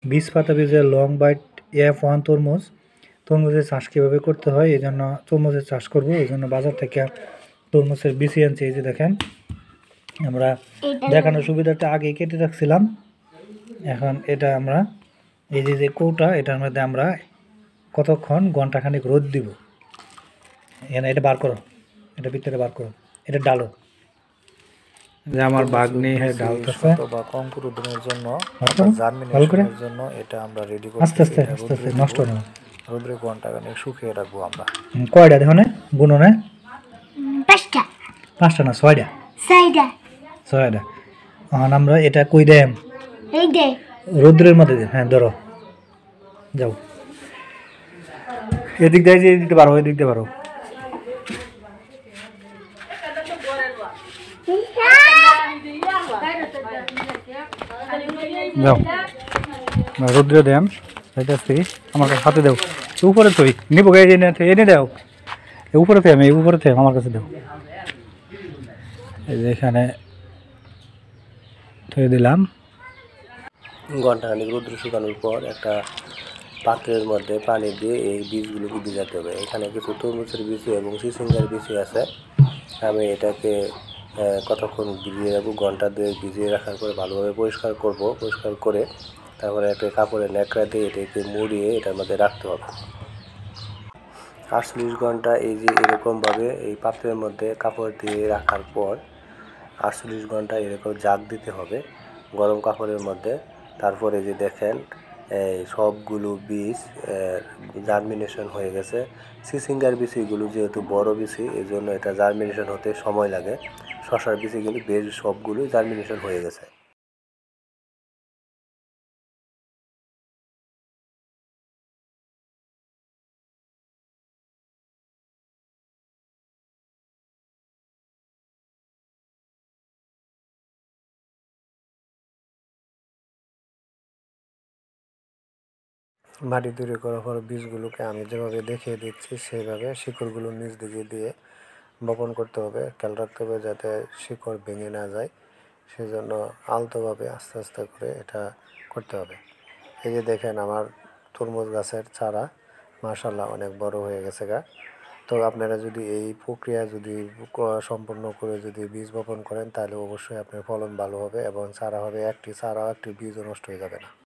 বীজ পাতা বীজের লং বাইট F1 তরমুজ। তরমুজের চাষ কীভাবে করতে হয় এই জন্য তরমুজের চাষ করবো, এই জন্য বাজার থেকে তরমুজের বিচি আনছি। এই যে দেখেন, আমরা দেখানোর সুবিধাটা আগেই কেটে রাখছিলাম। এখন এটা আমরা এই যে কৌটা, এটার মধ্যে আমরা কতক্ষণ ঘন্টাখানিক রোদ দিব। এখানে এটা বার করো, এটা ভিতরে বার করো, এটা ডালো। যে আমার বাগনি ডালতেছে বা অঙ্কুরোদ্গমের জন্য, ভালো করে জন্য এটা আমরা রেডি আস্তে আস্তে আস্তে আস্তে, নষ্ট না রোদ্রে ঘন্টাখানেক শুকিয়ে রাখবো আমরা। কয়টা দেখো না গুনো না? পাঁচটা না, ছয়টা। এখন আমরা এটা কই দেম, রোদ্রের মধ্যে দেন। হ্যাঁ ধরো, যাও এদিক দিয়ে, যে দিতে পারো, এদিক দিয়ে পারো। যাও রোদ্রে দেন, যাইতেছি আমার কাছে হাতে দেও, উপরে থই নিব গাই, এনে দেও, উপরে থেকে আমি উপরে থেকে আমার কাছে দেও। এই যে এখানে থই দিলাম। ঘন্টাখানিক রোদ্রে শুকানোর পর একটা পাত্রের মধ্যে পানি দিয়ে এই বীজগুলোকে ভিজাতে হবে। এখানে কিছু তরমুজের বিচি এবং চিচিঙ্গার বিচি আছে। আমি এটাকে কতক্ষণ ভিজিয়ে রাখবো, ঘন্টা 2 ভিজিয়ে রাখার পরে ভালোভাবে পরিষ্কার করব। পরিষ্কার করে তারপরে একটা কাপড়ে ন্যাকড়া দিয়ে এটাকে মুড়িয়ে এটার মধ্যে রাখতে হবে 48 ঘন্টা। এই যে এরকমভাবে এই পাত্রের মধ্যে কাপড় দিয়ে রাখার পর 48 ঘন্টা এরকম জাগ দিতে হবে গরম কাপড়ের মধ্যে। তারপরে যে দেখেন এই সবগুলো বীজ জার্মিনেশন হয়ে গেছে। চিচিঙ্গার বিচিগুলো যেহেতু বড় বিচি, এই জন্য এটা জার্মিনেশন হতে সময় লাগে। শশার বিচি কিন্তু বেশ সবগুলোই জার্মিনেশন হয়ে গেছে। মাটি তৈরি করার পর বীজগুলোকে আমি যেভাবে দেখিয়ে দিচ্ছি সেইভাবে শিকড়গুলো নিচ দিকে দিয়ে বপন করতে হবে। খেয়াল রাখতে হবে যাতে শিকড় ভেঙে না যায়, সেজন্য আলতোভাবে আস্তে আস্তে করে এটা করতে হবে। এই যে দেখেন আমার তরমুজ গাছের চারা মাশাআল্লাহ অনেক বড় হয়ে গেছে গা। তো আপনারা যদি এই প্রক্রিয়া যদি সম্পূর্ণ করে যদি বীজ বপন করেন তাহলে অবশ্যই আপনার ফলন ভালো হবে এবং চারা হবে একটি, চারা একটি বীজও নষ্ট হয়ে যাবে না।